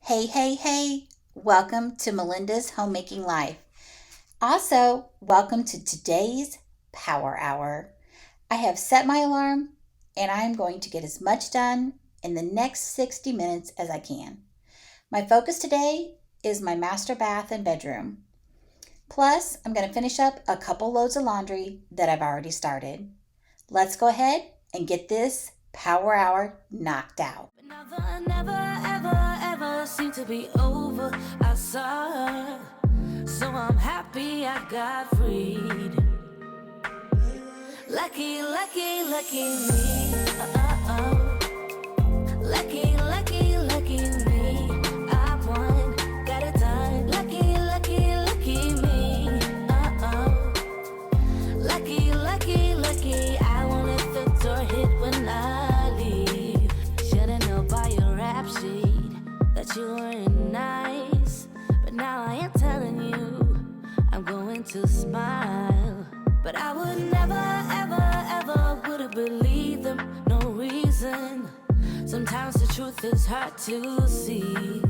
Hey, hey, hey, welcome to Melinda's Homemaking Life. Also, welcome to today's Power Hour. I have set my alarm and I'm going to get as much done in the next 60 minutes as I can. My focus today is my master bath and bedroom. Plus, I'm going to finish up a couple loads of laundry that I've already started. Let's go ahead and get this Power Hour knocked out. Never seem to be over. I saw her, so I'm happy I got freed. Lucky me. Lucky me. I won, got it done. Lucky me. Lucky. I won't let the door hit when I leave. Should've known by your rap sheet that you weren't nice, but now I am telling you I'm going to smile. But I would never would have believed them, no reason. Sometimes the truth is hard to see,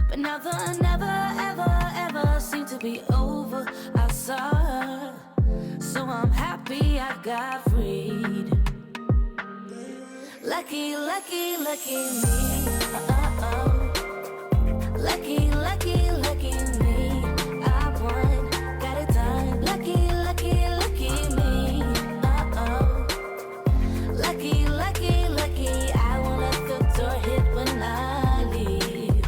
but now the never seem to be over. I saw her, so I'm happy I got freed. Lucky me. Lucky me. I won, got it done. Lucky me. Lucky. I won't let the door hit when I leave.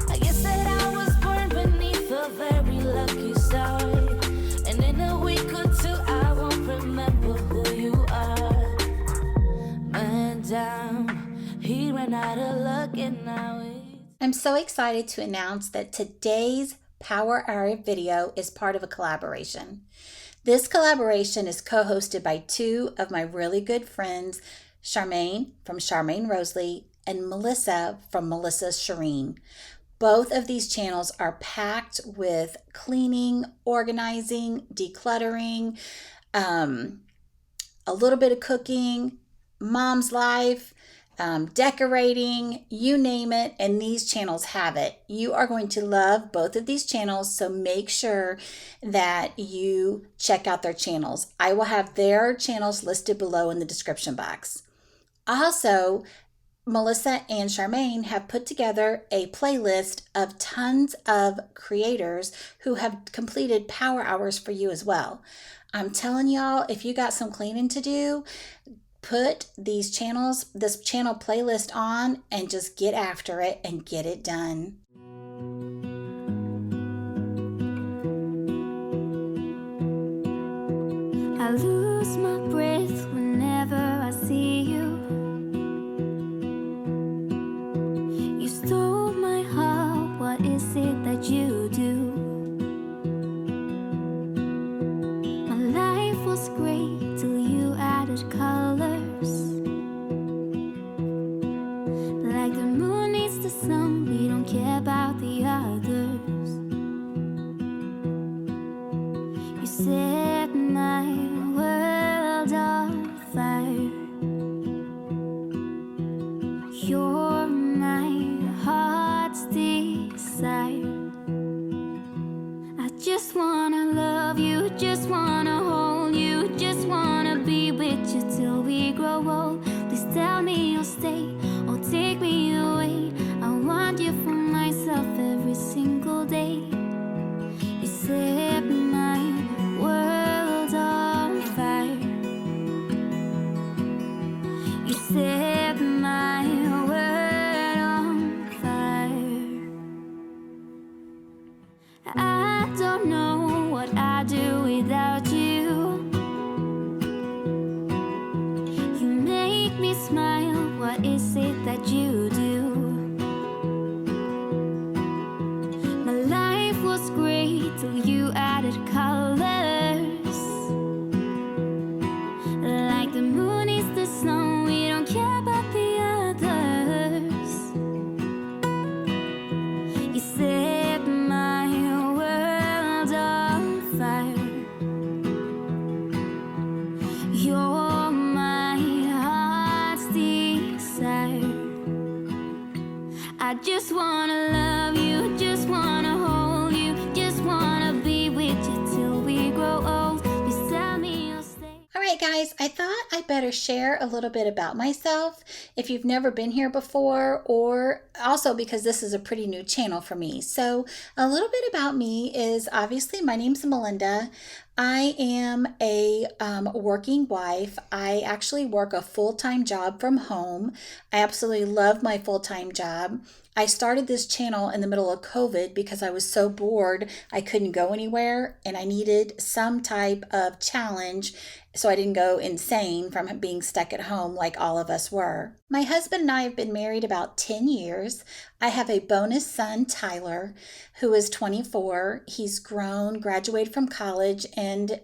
I guess that I was born beneath a very lucky star, and in a week or two I won't remember who you are. Man down, he ran out of luck and now I'm so excited to announce that today's Power Hour video is part of a collaboration. This collaboration is co-hosted by two of my really good friends, Charmaine from Charmaine Rosalie and Melissa from Melissa Shireen. Both of these channels are packed with cleaning, organizing, decluttering, a little bit of cooking, mom's life, decorating, you name it, and these channels have it. You are going to love both of these channels, so make sure that you check out their channels. I will have their channels listed below in the description box. Also, Melissa and Charmaine have put together a playlist of tons of creators who have completed power hours for you as well. I'm telling y'all, if you got some cleaning to do, put this channel playlist on and just get after it and get it done. I lose my breath whenever I see you. You stole my heart, what is it that you do? My life was great till you added colors. Like the moon needs the sun, we don't care about the others. You set my world on fire. You're my heart's desire. I just wanna love you, just wanna hold you, just wanna be with you till we grow old. Please tell me you'll stay or take me away. I want you for myself every single day. You set my world on fire. You set my world on fire. I don't know what I'd do without you. You make me smile, what is it that you do? My life was great till you added colors. Like the moon is the sun, we don't care about the others. You set my world on fire. You're my heart's desire. I just want wanna love you, just wanna hold you, just wanna be with you till we grow old. You tell me you'll stay. All right, guys, I thought I'd better share a little bit about myself if you've never been here before, or also because this is a pretty new channel for me. So a little bit about me is, obviously, my name's Melinda. I am a working wife. I actually work a full-time job from home. I absolutely love my full-time job. I started this channel in the middle of COVID because I was so bored I couldn't go anywhere and I needed some type of challenge so I didn't go insane from being stuck at home like all of us were. My husband and I have been married about 10 years. I have a bonus son, Tyler, who is 24. He's grown, graduated from college, and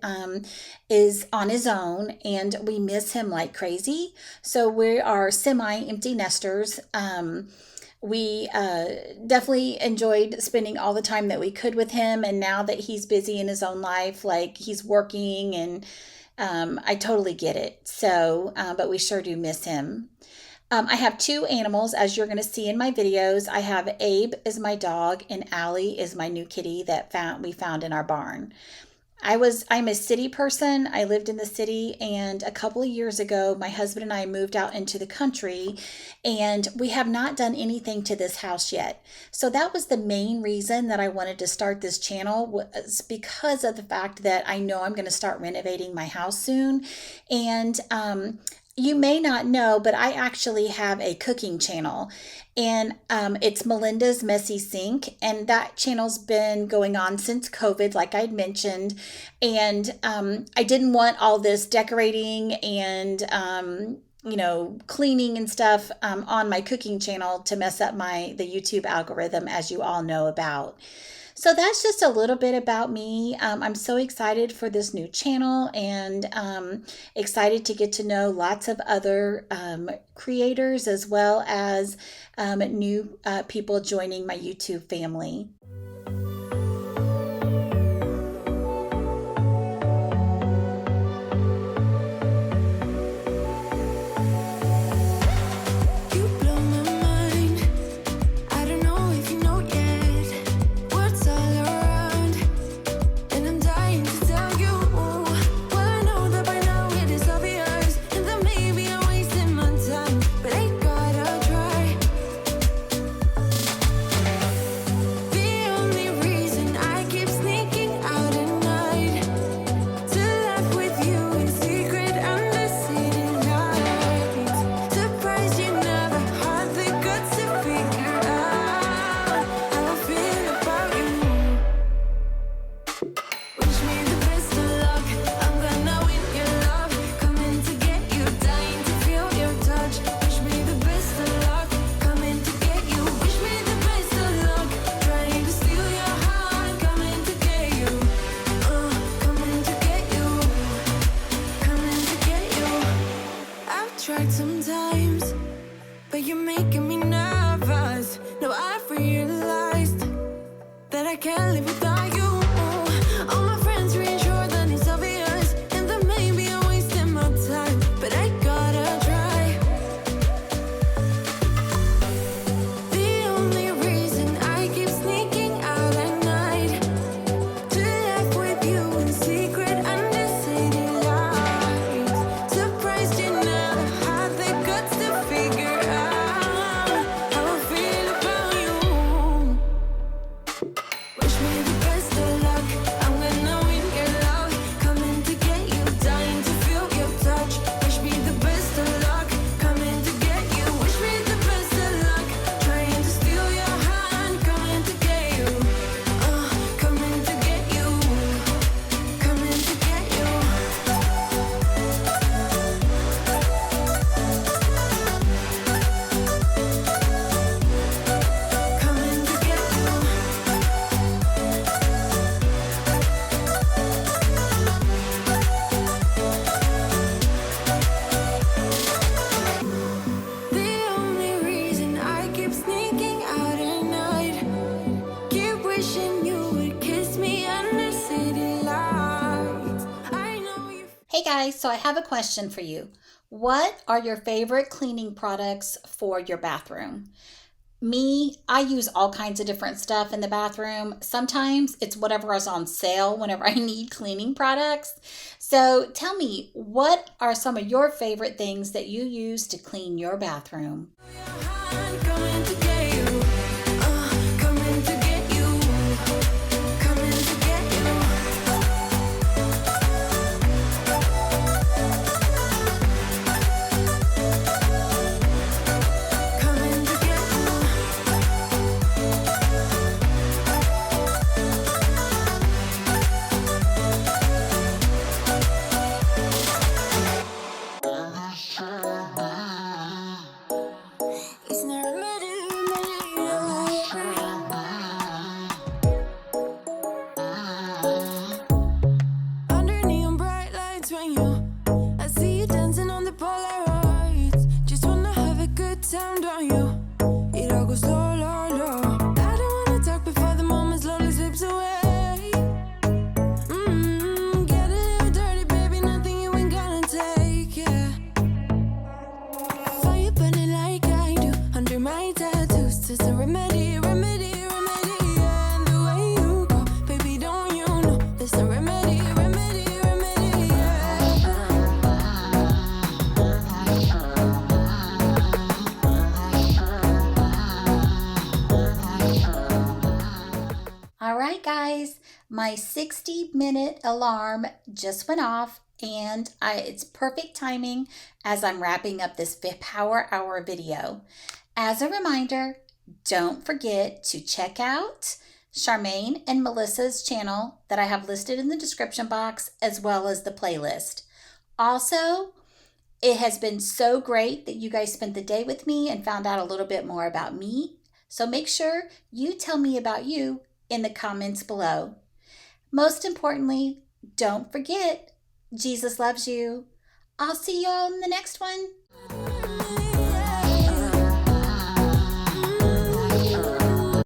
is on his own, and we miss him like crazy. So we are semi-empty nesters. We definitely enjoyed spending all the time that we could with him, and now that he's busy in his own life, like he's working, and I totally get it. So, but we sure do miss him. I have two animals, as you're going to see in my videos. I have Abe is my dog, and Allie is my new kitty that we found in our barn. I'm a city person. I lived in the city, and a couple of years ago, my husband and I moved out into the country, and we have not done anything to this house yet. So that was the main reason that I wanted to start this channel, was because of the fact that I know I'm going to start renovating my house soon. And you may not know, but I actually have a cooking channel, and it's Melinda's Messy Sink, and that channel's been going on since COVID, like I'd mentioned, and I didn't want all this decorating and cleaning and stuff on my cooking channel to mess up the YouTube algorithm, as you all know about. So that's just a little bit about me. I'm so excited for this new channel, and excited to get to know lots of other creators, as well as new people joining my YouTube family. Tried sometimes, but you're making me nervous. Now I've realized that I can't live without you. All my friends reassure that it's obvious, and that maybe I'm wasting my time, but I gotta try. The only reason I keep sneaking out at night to laugh with you in secret under city lights. Surprised you never had the guts to figure out how I feel about you. Wish me the best of luck. I'm gonna win your love. Coming to get you, dying to feel your touch. Wish me the best of luck. Coming to get you. Wish me the best of luck. Trying to steal your hand. Coming to get you. Coming to get you. Coming to get you. Coming to get you. The only reason I keep sneaking out at night, keep wishing you would kiss me under city lights. I know you. Hey guys, so I have a question for you. What are your favorite cleaning products for your bathroom? Me, I use all kinds of different stuff in the bathroom. Sometimes it's whatever is on sale whenever I need cleaning products. So tell me, what are some of your favorite things that you use to clean your bathroom? Coming to get you, coming to get you, coming to get you. Coming to get it's not a under neon bright lights when I see you dancing on the Polaroids. Just wanna have a good time, don't you? It all goes low, low, low. I don't wanna talk before the moment slowly slips away. Get a little dirty, baby, nothing you ain't gonna take, yeah. Fire burning like I do under my tattoos. It's a remedy, remedy, remedy, yeah. And the way you go, baby, don't you know? There's a remedy, remedy, remedy, yeah. All right, guys, my 60-minute alarm just went off, and it's perfect timing as I'm wrapping up this Power Hour video. As a reminder, don't forget to check out Charmaine and Melissa's channel that I have listed in the description box, as well as the playlist. Also, it has been so great that you guys spent the day with me and found out a little bit more about me. So make sure you tell me about you in the comments below. Most importantly, don't forget, Jesus loves you. I'll see y'all in the next one.